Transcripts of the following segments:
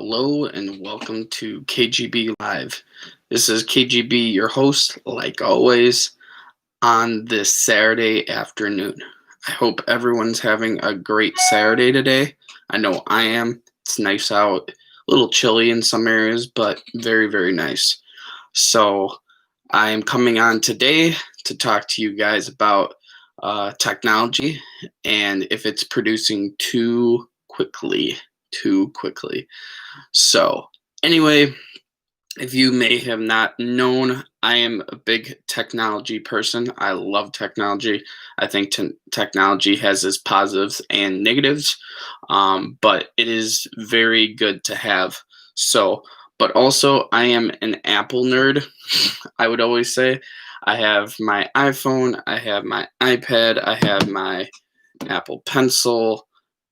Hello and welcome to KGB Live. This is KGB, your host, like always, on this Saturday afternoon. I hope everyone's having a great Saturday today. I know I am. It's nice out, a little chilly in some areas, but very, very nice. So, I am coming on today to talk to you guys about technology and if it's producing too quickly. Too quickly. So, anyway, if you may have not known, I am a big technology person. I love technology. I think technology has its positives and negatives, but it is very good to have. So, but also, I am an Apple nerd. I would always say I have my iPhone, I have my iPad, I have my Apple Pencil,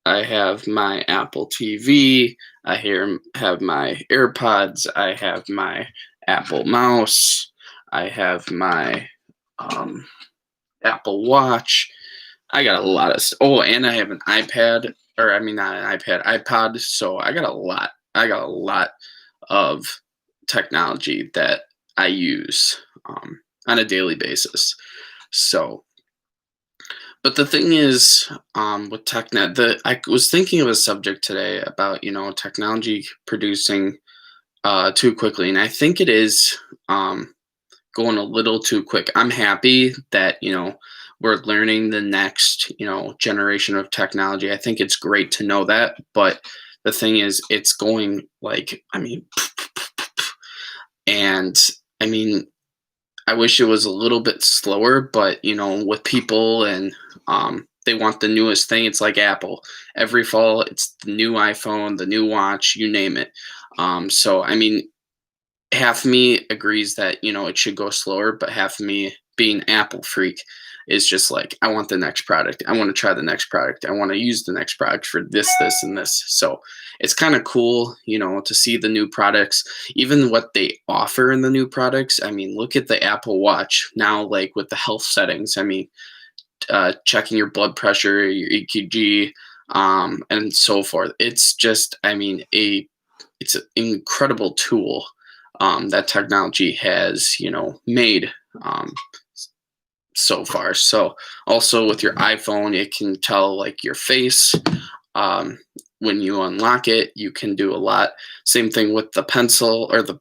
I have my Apple TV, have my AirPods, I have my Apple Mouse, I have my um, Apple Watch. I got a lot of oh, and I have an iPad, or I mean not an iPod. So I got a lot. I got a lot of technology that I use on a daily basis. So but the thing is, with TechNet, I was thinking of a subject today about technology producing too quickly, and I think it is going a little too quick. I'm happy that we're learning the next generation of technology. I think it's great to know that, but the thing is, it's going like and I mean I wish it was a little bit slower, but with people and they want the newest thing. It's like Apple. Every fall, it's the new iPhone, the new watch, you name it. So I mean, half of me agrees that it should go slower, but half of me, being Apple freak, is just like I want the next product. I want to try the next product. I want to use the next product for this, and this. So it's kind of cool, to see the new products, even what they offer in the new products. I mean, look at the Apple Watch now, like with the health settings. I mean, checking your blood pressure, your EKG, and so forth. It's just, I mean, it's an incredible tool that technology has, made so far. So also with your iPhone, it can tell like your face. When you unlock it, you can do a lot. Same thing with the pencil or the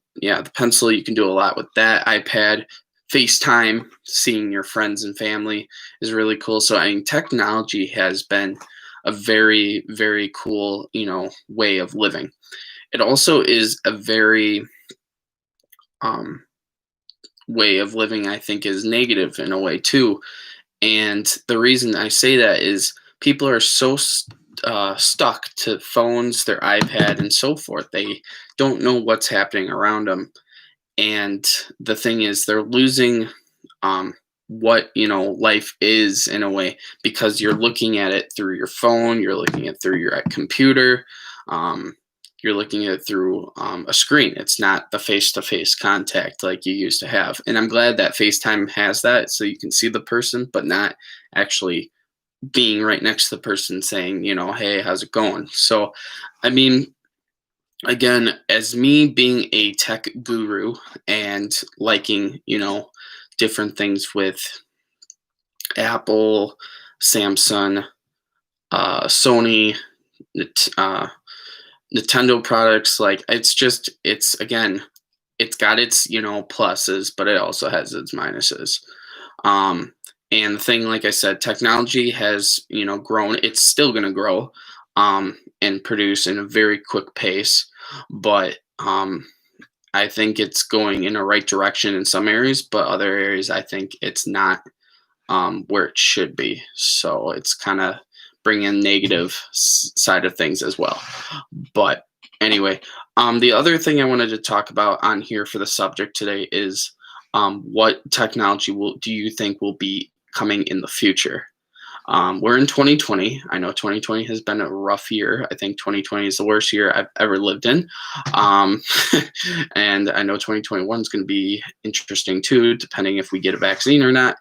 pencil. You can do a lot with that. iPad, FaceTime, seeing your friends and family is really cool. So I mean, technology has been a very, very cool, way of living. It also is a very way of living, I think, is negative in a way too. And the reason I say that is people are so stuck to phones, their iPad, and so forth. They don't know what's happening around them. And the thing is, they're losing what life is in a way, because you're looking at it through your phone, you're looking at it through your computer, you're looking at it through a screen. It's not the face-to-face contact like you used to have. And I'm glad that FaceTime has that, so you can see the person, but not actually being right next to the person saying, hey, how's it going? So, I mean, again, as me being a tech guru and liking, different things with Apple, Samsung, Sony, uh, Nintendo products, like it's got its pluses, but it also has its minuses. And the thing, like I said, technology has grown. It's still going to grow and produce in a very quick pace, but I think it's going in the right direction in some areas, but other areas I think it's not where it should be. So it's kind of bringing negative side of things as well. But anyway, the other thing I wanted to talk about on here for the subject today is what technology do you think will be coming in the future? We're in 2020. I know 2020 has been a rough year. I think 2020 is the worst year I've ever lived in. And I know 2021 is going to be interesting too, depending if we get a vaccine or not.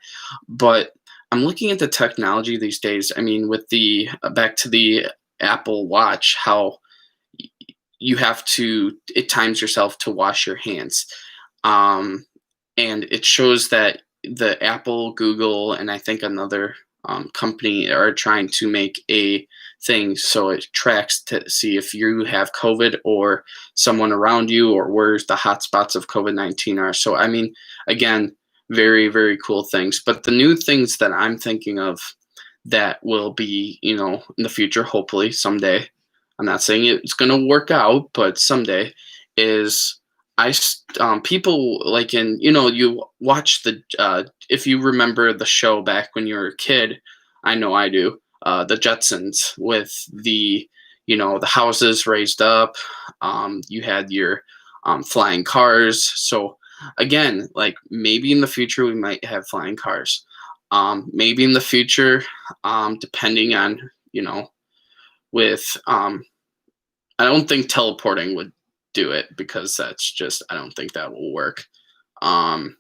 But I'm looking at the technology these days. I mean, with the back to the Apple Watch, how you have to it times yourself to wash your hands. Um, and it shows that the Apple, Google, and I think another company are trying to make a thing so it tracks to see if you have COVID or someone around you or where the hotspots of COVID-19 are. So, I mean, again, very, very cool things. But the new things that I'm thinking of that will be, in the future, hopefully someday, I'm not saying it's going to work out, but someday is people like you watch if you remember the show back when you were a kid, I know I do, the Jetsons with the houses raised up, you had your flying cars. So again, like maybe in the future we might have flying cars. Maybe in the future, depending on with I don't think teleporting would do it because I don't think that will work. Um,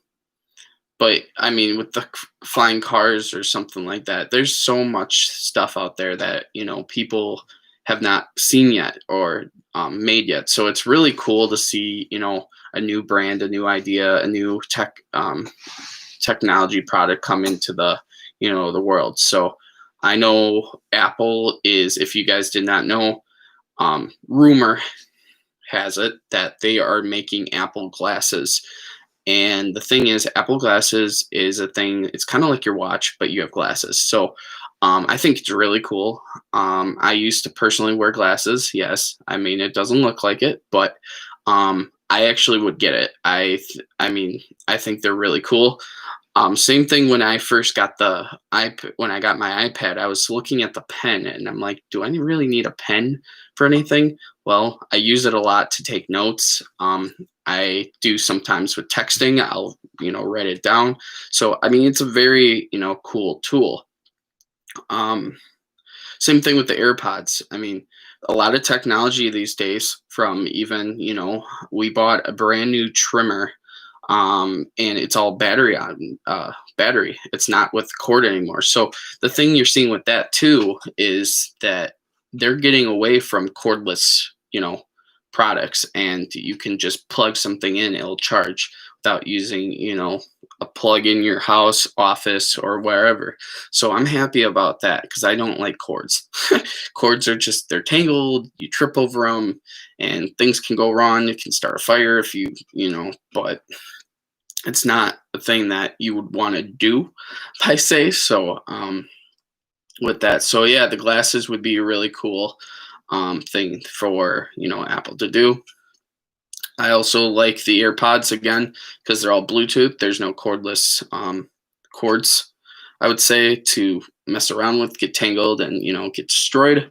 but I mean, with the flying cars or something like that, there's so much stuff out there that people have not seen yet or made yet. So it's really cool to see a new brand, a new idea, a new technology product come into the world. So I know Apple is, if you guys did not know, rumor has it that they are making Apple glasses. And the thing is, Apple glasses is a thing. It's kind of like your watch, but you have glasses. So I think it's really cool. I used to personally wear glasses. Yes, I mean it doesn't look like it, but I actually would get it. I mean I think they're really cool. Same thing when I first got the iPad. When I got my iPad, I was looking at the pen, and I'm like, do I really need a pen for anything? Well, I use it a lot to take notes. I do sometimes with texting. I'll write it down. So I mean, it's a very cool tool. Same thing with the AirPods. I mean, a lot of technology these days. From even we bought a brand new trimmer, and it's all battery. It's not with cord anymore. So the thing you're seeing with that too is that they're getting away from cordless, products, and you can just plug something in, it'll charge without using, a plug in your house, office, or wherever. So I'm happy about that because I don't like cords. Cords are they're tangled, you trip over them, and things can go wrong. It can start a fire if but it's not a thing that you would want to do, I say. So with that, so yeah, the glasses would be a really cool thing for Apple to do. I also like the AirPods again because they're all Bluetooth. There's no cordless cords, I would say, to mess around with, get tangled, and get destroyed.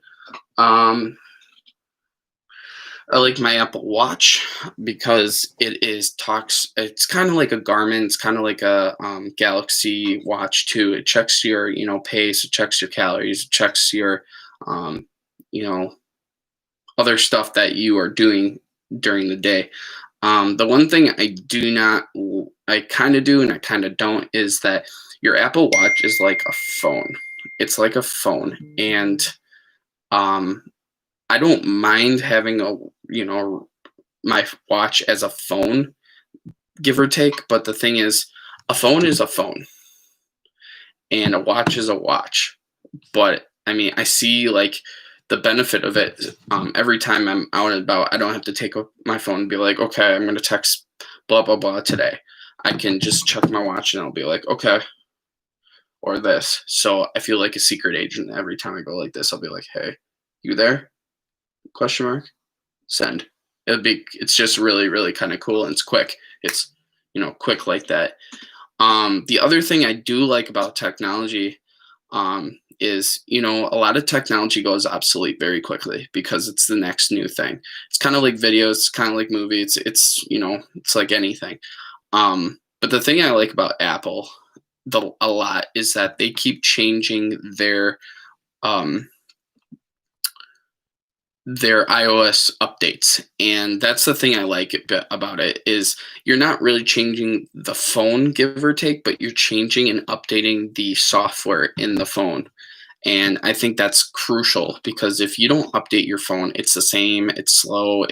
I like my Apple Watch because it's kind of like a Garmin. It's kind of like a Galaxy Watch too. It checks your pace, it checks your calories, it checks your you know other stuff that you are doing during the day. The one thing I kind of do and I kind of don't is that your Apple Watch is like a phone. It's like a phone, and I don't mind having my watch as a phone, give or take. But the thing is, a phone is a phone, and a watch is a watch. But I mean, I see like the benefit of it. Every time I'm out and about, I don't have to take my phone and be like, okay, I'm going to text blah, blah, blah today. I can just check my watch and I'll be like, okay, or this. So I feel like a secret agent every time I go like this. I'll be like, hey, you there? Question mark. Send. It's just really, really kind of cool, and it's quick. It's quick like that. The other thing I do like about technology is a lot of technology goes obsolete very quickly because it's the next new thing. It's kind of like videos, it's kind of like movies, it's like anything. But the thing I like about Apple a lot is that they keep changing their iOS updates, and that's the thing I like about it is you're not really changing the phone, give or take, but you're changing and updating the software in the phone. And I think that's crucial because if you don't update your phone, it's the same, it's slow,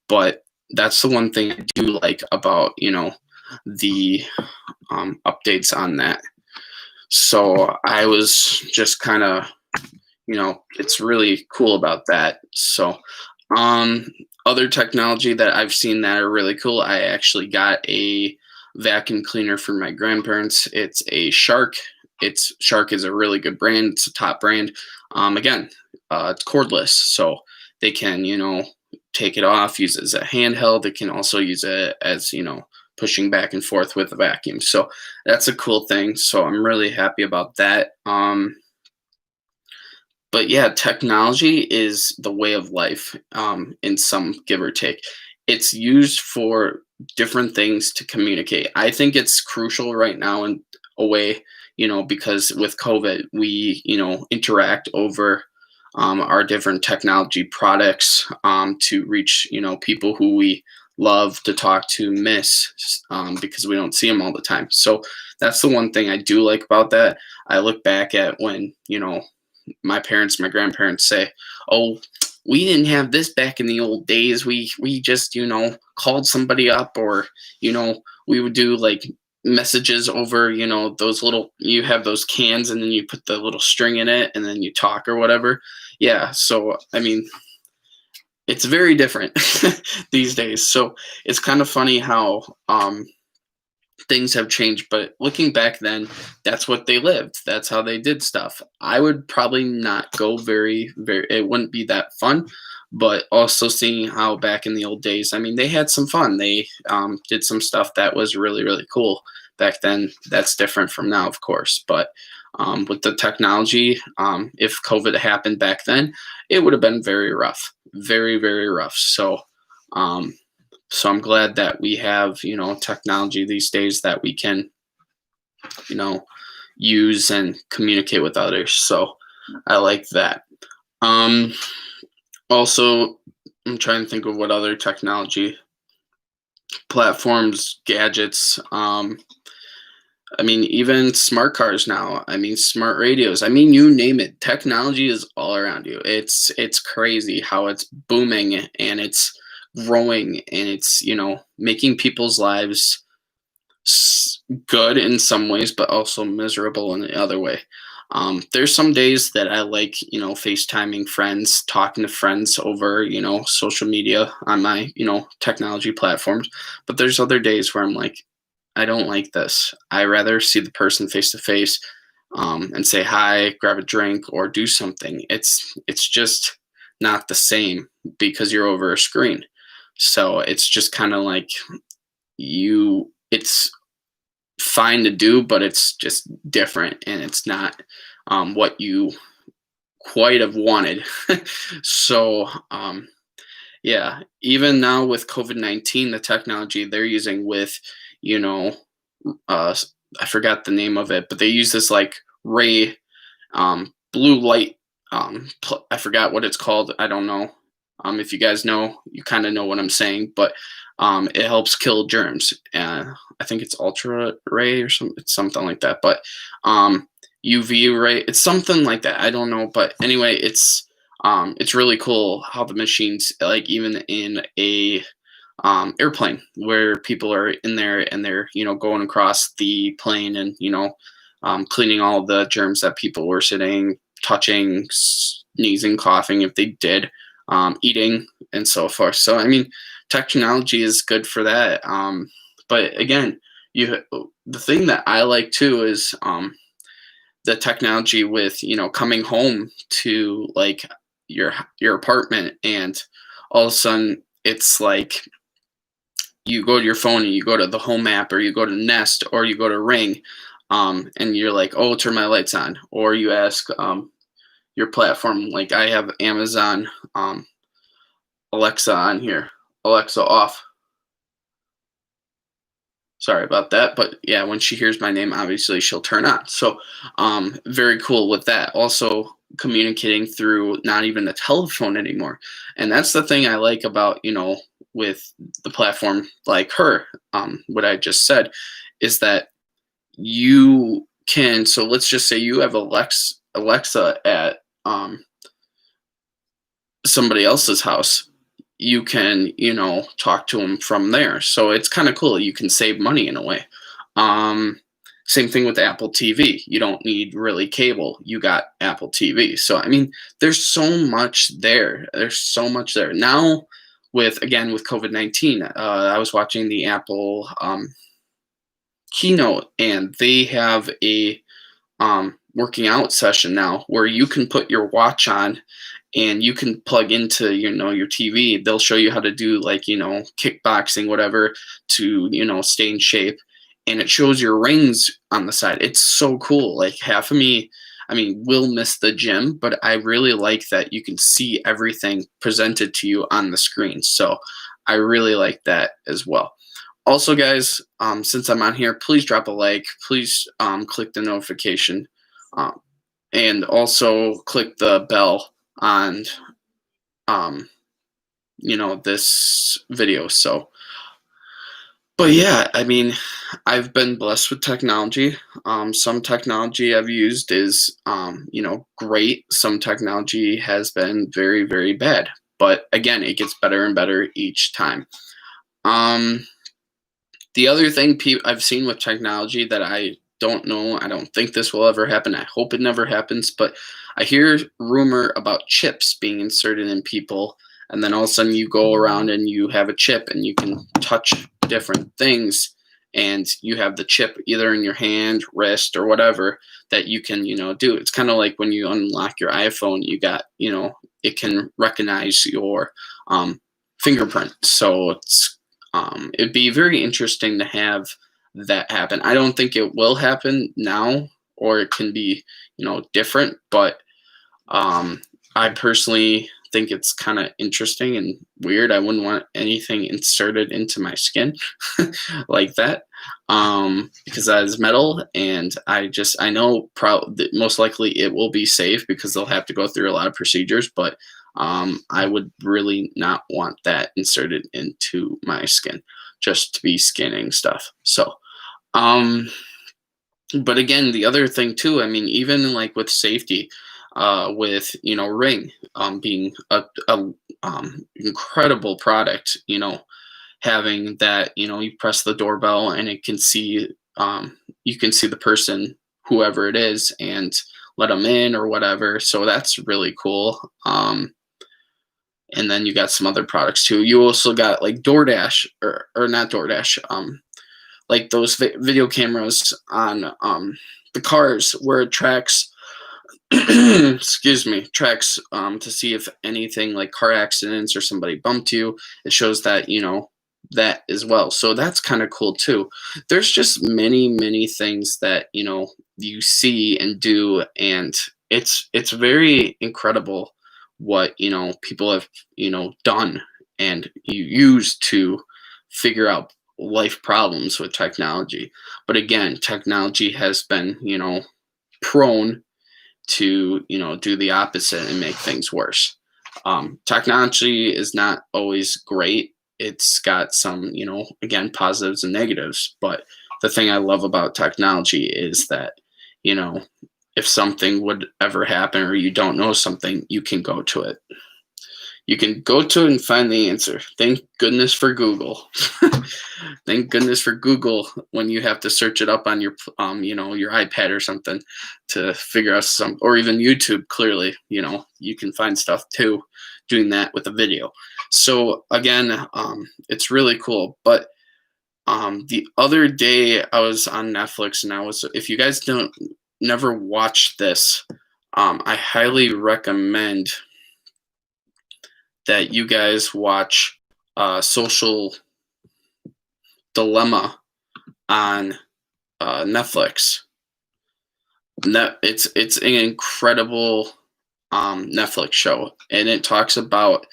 but that's the one thing I do like about, the updates on that. So I was just kind of, it's really cool about that. So, um, other technology that I've seen that are really cool, I actually got a vacuum cleaner for my grandparents. It's a Shark. Shark is a really good brand. It's a top brand. Again, it's cordless, so they can, take it off, use it as a handheld. They can also use it as, pushing back and forth with the vacuum. So that's a cool thing. So I'm really happy about that. But yeah, technology is the way of life, in some give or take. It's used for different things to communicate. I think it's crucial right now in a way, because with COVID, we, interact over our different technology products to reach, people who we love to talk to, miss, because we don't see them all the time. So that's the one thing I do like about that. I look back at when, my grandparents say, "Oh, we didn't have this back in the old days. We just, called somebody up, or, we would do like messages over, those little, you have those cans and then you put the little string in it and then you talk or whatever." Yeah, so I mean, it's very different these days. So it's kind of funny how things have changed, but looking back then, that's what they lived, that's how they did stuff. I would probably not go very, it wouldn't be that fun. But also seeing how back in the old days, I mean, they had some fun. They did some stuff that was really cool back then. That's different from now, of course. But with the technology, if COVID happened back then, it would have been very rough, very rough. Um, so I'm glad that we have, technology these days that we can, you know, use and communicate with others. So I like that. Um, Also, I'm trying to think of what other technology platforms, gadgets. I mean, even smart cars now. I mean, smart radios. I mean, you name it. Technology is all around you. It's crazy how it's booming and it's growing and it's, making people's lives good in some ways, but also miserable in the other way. There's some days that I like, FaceTiming friends, talking to friends over, social media on my, technology platforms. But there's other days where I'm like, I don't like this. I rather see the person face to face, and say hi, grab a drink, or do something. It's just not the same because you're over a screen. So it's just kind of like it's fine to do, but it's just different and it's not what you quite have wanted. So, yeah, even now with COVID-19, the technology they're using with, you know, uh, I forgot the name of it, but they use this like ray, blue light. I forgot what it's called. I don't know. If you guys know, you kind of know what I'm saying, but it helps kill germs. I think it's ultra ray or something, it's something like that. But UV ray, it's something like that. I don't know, but anyway, it's really cool how the machines, like even in a airplane where people are in there and they're going across the plane and cleaning all the germs that people were sitting, touching, sneezing, coughing if they did, eating, and so forth. So I mean, technology is good for that. But again, the thing that I like too is the technology with coming home to like your apartment, and all of a sudden it's like you go to your phone and you go to the home app or you go to Nest or you go to Ring, and you're like, oh, turn my lights on, or you ask your platform, like I have Amazon Alexa on here, Alexa off. Sorry about that, but yeah, when she hears my name, obviously she'll turn on. So very cool with that. Also communicating through not even a telephone anymore. And that's the thing I like about with the platform like her, what I just said, is that you can, so let's just say you have Alexa at somebody else's house, you can, talk to them from there. So it's kind of cool. You can save money in a way. Um, Same thing with Apple TV. You don't need really cable. You got Apple TV. So I mean, there's so much there. There's so much there now. With COVID-19, I was watching the Apple keynote, and they have a working out session now where you can put your watch on and you can plug into your TV. They'll show you how to do, like, kickboxing, whatever, to stay in shape, and it shows your rings on the side. It's so cool. Like, half of me, I mean, will miss the gym, but I really like that you can see everything presented to you on the screen. So I really like that as well. Also, guys, since I'm on here, please drop a like. Please click the notification, um, and also click the bell on this video. So, but yeah, I mean, I've been blessed with technology. Some technology I've used is great. Some technology has been very, very bad. But again, it gets better and better each time. The other thing I've seen with technology that I don't know, I don't think this will ever happen. I hope it never happens, but I hear rumor about chips being inserted in people, and then all of a sudden you go around and you have a chip and you can touch different things, and you have the chip either in your hand, wrist, or whatever that you can, do. It's kind of like when you unlock your iPhone, you got, it can recognize your fingerprint. So it'd be very interesting to have that happen. I don't think it will happen now, or it can be, different, but I personally think it's kind of interesting and weird. I wouldn't want anything inserted into my skin like that, because that is metal, and I know that most likely it will be safe because they'll have to go through a lot of procedures, but I would really not want that inserted into my skin just to be scanning stuff. So, but again, the other thing too, I mean, even like with safety, with Ring being a incredible product, having that, you press the doorbell and it can see, you can see the person, whoever it is, and let them in or whatever. So that's really cool. And then you got some other products too. You also got like DoorDash, or not DoorDash, like those video cameras on the cars where it tracks excuse me, tracks to see if anything like car accidents or somebody bumped you. It shows that, that as well. So that's kind of cool too. There's just many, many things that, you see and do, and it's very incredible what, people have, done and you use to figure out life problems with technology. But again, technology has been, prone to do the opposite and make things worse. Technology is not always great. It's got some, again, positives and negatives. But the thing I love about technology is that, if something would ever happen or you don't know something, you can go to it. You can go to it and find the answer. Thank goodness for Google. Thank goodness for Google when you have to search it up on your, your iPad or something to figure out or even YouTube. Clearly, you can find stuff too, doing that with a video. So again, it's really cool. But the other day I was on Netflix, and if you guys never watched this, I highly recommend that you guys watch Social Dilemma on Netflix. It's an incredible Netflix show, and it talks about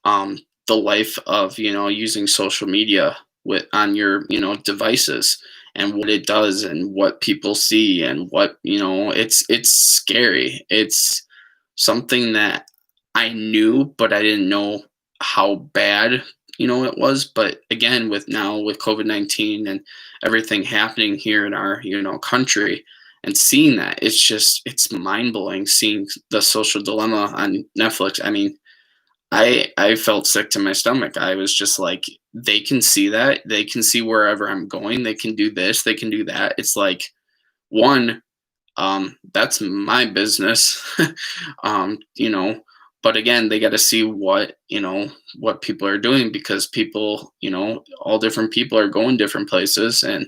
the life of using social media on your devices, and what it does and what people see, and what it's scary. It's something that I knew, but I didn't know how bad it was. But again, with COVID-19 and everything happening here in our country, And seeing that, it's mind blowing seeing the Social Dilemma on Netflix. I mean, I felt sick to my stomach. I was just like, they can see that. They can see wherever I'm going. They can do this. They can do that. It's like, one, that's my business. You know, but again, they got to see what, what people are doing, because people, all different people are going different places, and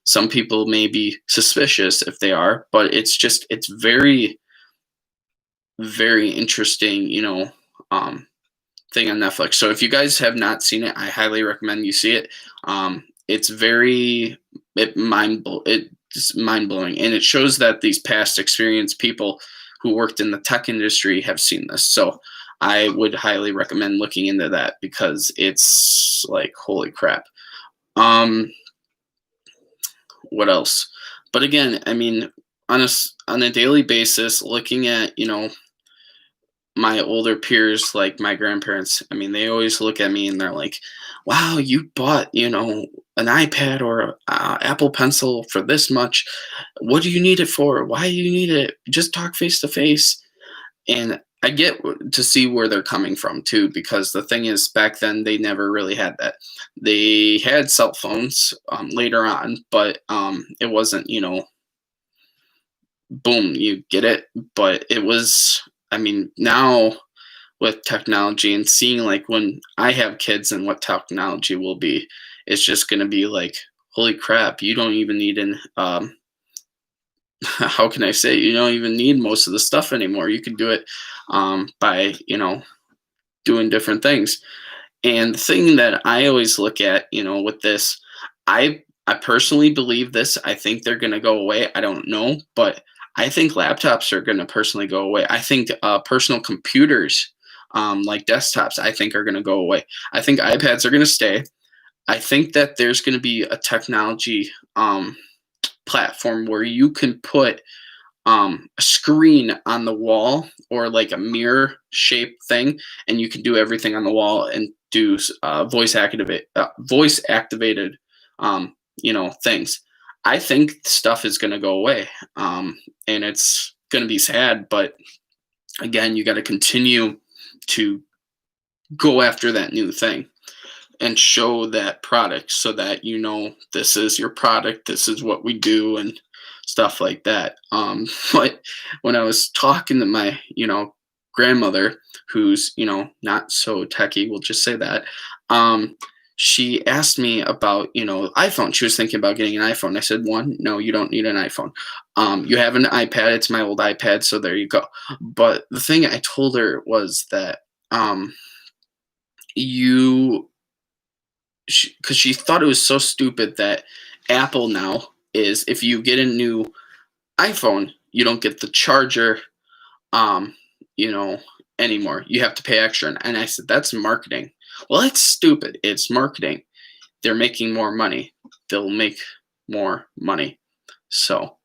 some people may be suspicious if they are, but it's very, very interesting, um, thing on Netflix. So if you guys have not seen it, I highly recommend you see it. It's very it's mind blowing, and it shows that these past experienced people who worked in the tech industry have seen this. So I would highly recommend looking into that, because it's like, holy crap. Um, what else? But again, I mean, on a daily basis, looking at, my older peers, like my grandparents, I mean, they always look at me and they're like, wow, you bought, an iPad or Apple Pencil for this much. What do you need it for? Why do you need it? Just talk face to face. And I get to see where they're coming from too, because the thing is, back then they never really had that. They had cell phones later on, but it wasn't, boom, you get it. But it was, I mean, now with technology and seeing like when I have kids and what technology will be, it's just going to be like, holy crap, you don't even need an, how can I say, you don't even need most of the stuff anymore. You can do it by, doing different things. And the thing that I always look at, with this, I personally believe this. I think they're going to go away. I don't know, but I think laptops are going to personally go away. I think personal computers, like desktops, I think are going to go away. I think iPads are going to stay. I think that there's going to be a technology platform where you can put a screen on the wall, or like a mirror shaped thing, and you can do everything on the wall and do voice activated things. I think stuff is going to go away, and it's going to be sad, but again, you got to continue to go after that new thing and show that product, so that this is your product, this is what we do, and stuff like that. But when I was talking to my grandmother, who's not so techie, we'll just say that, she asked me about iPhone. She was thinking about getting an iPhone. I said, one, no, you don't need an iPhone. You have an iPad. It's my old iPad, so there you go. But the thing I told her was that because she thought it was so stupid that Apple now is, if you get a new iPhone, you don't get the charger, anymore. You have to pay extra. And I said, that's marketing. Well, it's stupid. It's marketing. They're making more money. They'll make more money. So,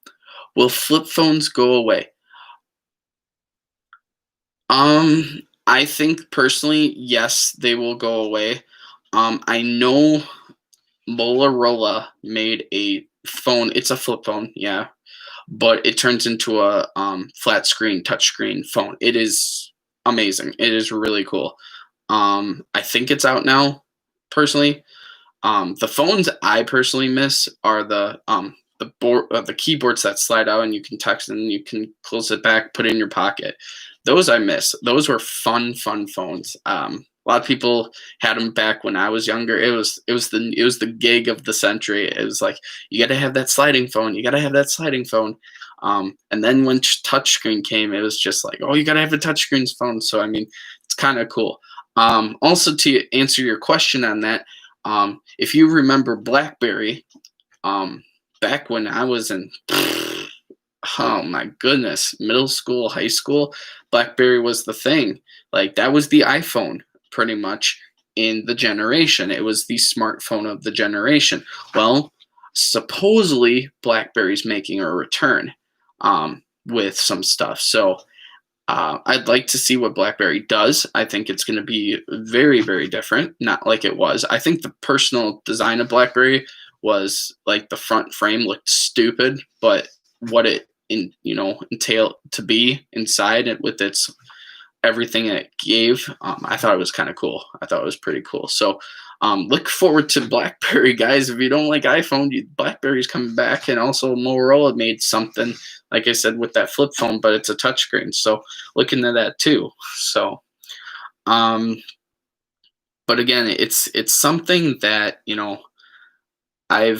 will flip phones go away? I think personally, yes, they will go away. I know Motorola made a phone. It's a flip phone, yeah, but it turns into a flat screen, touch screen phone. It is amazing. It is really cool. I think it's out now, personally. The phones I personally miss are the keyboards that slide out and you can text and you can close it back, put it in your pocket. Those I miss. Those were fun phones. A lot of people had them back when I was younger. It was the gig of the century. It was like, you got to have that sliding phone. You got to have that sliding phone. And then when touchscreen came, it was just like, oh, you got to have a touchscreen phone. So I mean, it's kind of cool. Also, to answer your question on that, if you remember BlackBerry, back when I was in, oh my goodness, middle school, high school, BlackBerry was the thing. Like, that was the iPhone pretty much in the generation. It was the smartphone of the generation. Well, supposedly BlackBerry's making a return with some stuff. So I'd like to see what BlackBerry does. I think it's going to be very, very different, not like it was. I think the personal design of BlackBerry was like, the front frame looked stupid, but what it entail to be inside it with its everything it gave. I thought it was kind of cool. I thought it was pretty cool. So look forward to BlackBerry, guys. If you don't like iPhone, BlackBerry's coming back, and also Motorola made something, like I said, with that flip phone, but it's a touchscreen. So look into that too. So, but again, it's something that I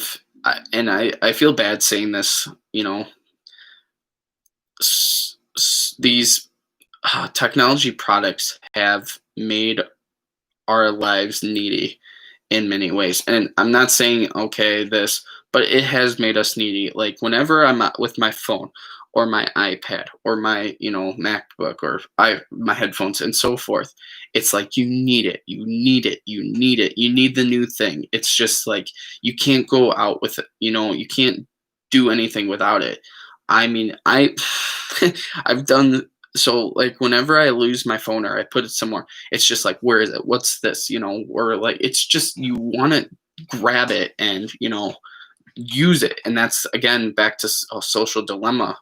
feel bad saying this. These technology products have made our lives needy in many ways. And I'm not saying, okay, this, but it has made us needy. Like whenever I'm with my phone or my iPad or my, MacBook or my headphones and so forth, it's like you need it. You need it. You need it. You need the new thing. It's just like you can't go out with it. You can't do anything without it. I mean, I've done so, like whenever I lose my phone or I put it somewhere, it's just like, where is it? What's this? Or like it's just you want to grab it and use it. And that's again back to a social dilemma.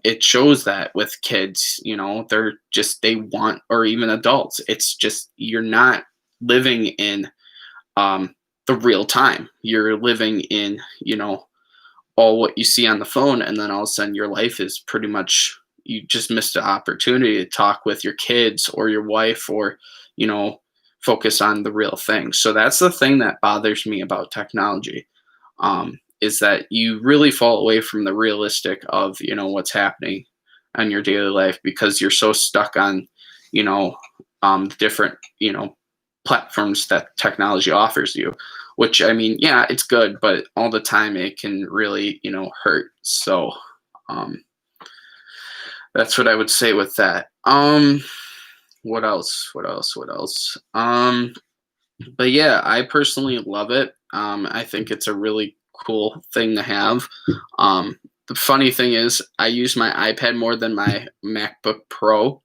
It shows that with kids, they want, or even adults, it's just you're not living in the real time. You're living in all what you see on the phone, and then all of a sudden your life is pretty much, you just missed an opportunity to talk with your kids or your wife, or focus on the real thing. So that's the thing that bothers me about technology, is that you really fall away from the realistic of what's happening in your daily life, because you're so stuck on different platforms that technology offers you, which, I mean, yeah, it's good, but all the time it can really hurt. So that's what I would say with that. What else? But yeah, I personally love it. I think it's a really cool thing to have. The funny thing is I use my iPad more than my MacBook Pro.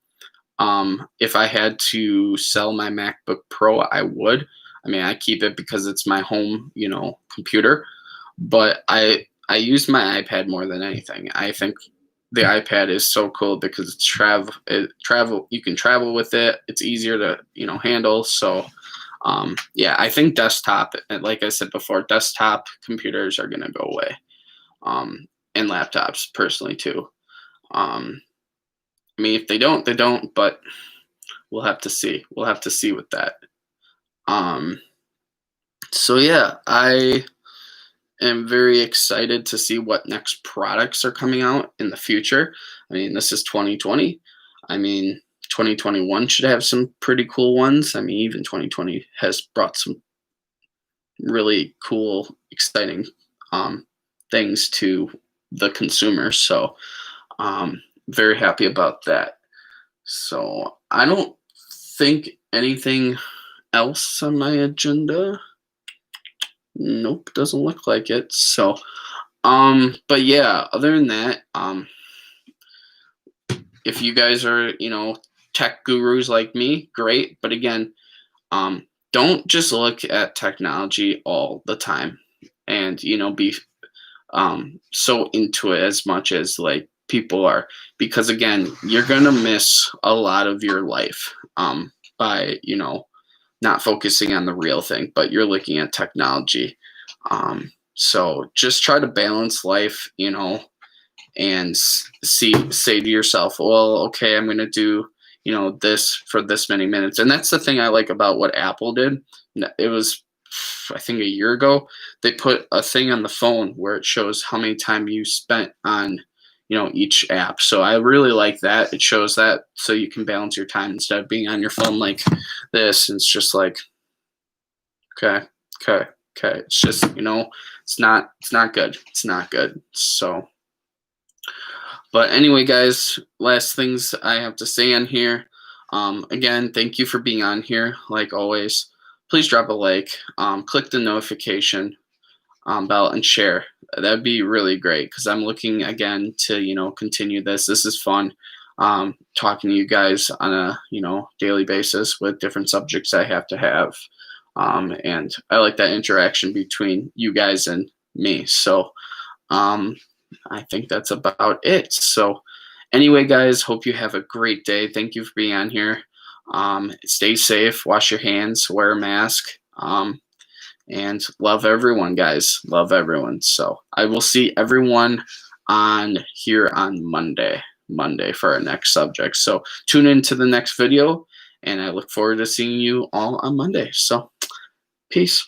If I had to sell my MacBook Pro, I would. I mean, I keep it because it's my home, computer, but I use my iPad more than anything. I think the iPad is so cool because it's travel. You can travel with it. It's easier to handle. So yeah, I think desktop, like I said before, desktop computers are gonna go away, and laptops personally too. I mean, if they don't, they don't. But we'll have to see. We'll have to see with that. So yeah, I am very excited to see what next products are coming out in the future. I mean, this is 2020. I mean, 2021 should have some pretty cool ones. I mean, even 2020 has brought some really cool, exciting things to the consumer. So very happy about that. So I don't think anything else on my agenda. Nope, doesn't look like it. So but yeah, other than that, if you guys are tech gurus like me, great. But again, don't just look at technology all the time and be so into it as much as like people are, because again, you're gonna miss a lot of your life by not focusing on the real thing, but you're looking at technology. So just try to balance life, and say to yourself, well, okay, I'm going to do, this for this many minutes. And that's the thing I like about what Apple did. It was, I think, a year ago, they put a thing on the phone where it shows how many time you spent on, each app. So I really like that. It shows that, so you can balance your time instead of being on your phone like this. It's just like, okay. It's just, it's not good. It's not good. So, but anyway, guys, last things I have to say on here. Again, thank you for being on here. Like always, please drop a like, click the notification bell, and share. That'd be really great, because I'm looking again to continue this. This is fun, talking to you guys on a daily basis with different subjects I have to have, and I like that interaction between you guys and me. So I think that's about it. So, anyway, guys, hope you have a great day. Thank you for being on here. Stay safe, wash your hands, wear a mask, and love everyone, guys. Love everyone. So, I will see everyone on here on Monday for our next subject. So, tune into the next video, and I look forward to seeing you all on Monday. So, peace.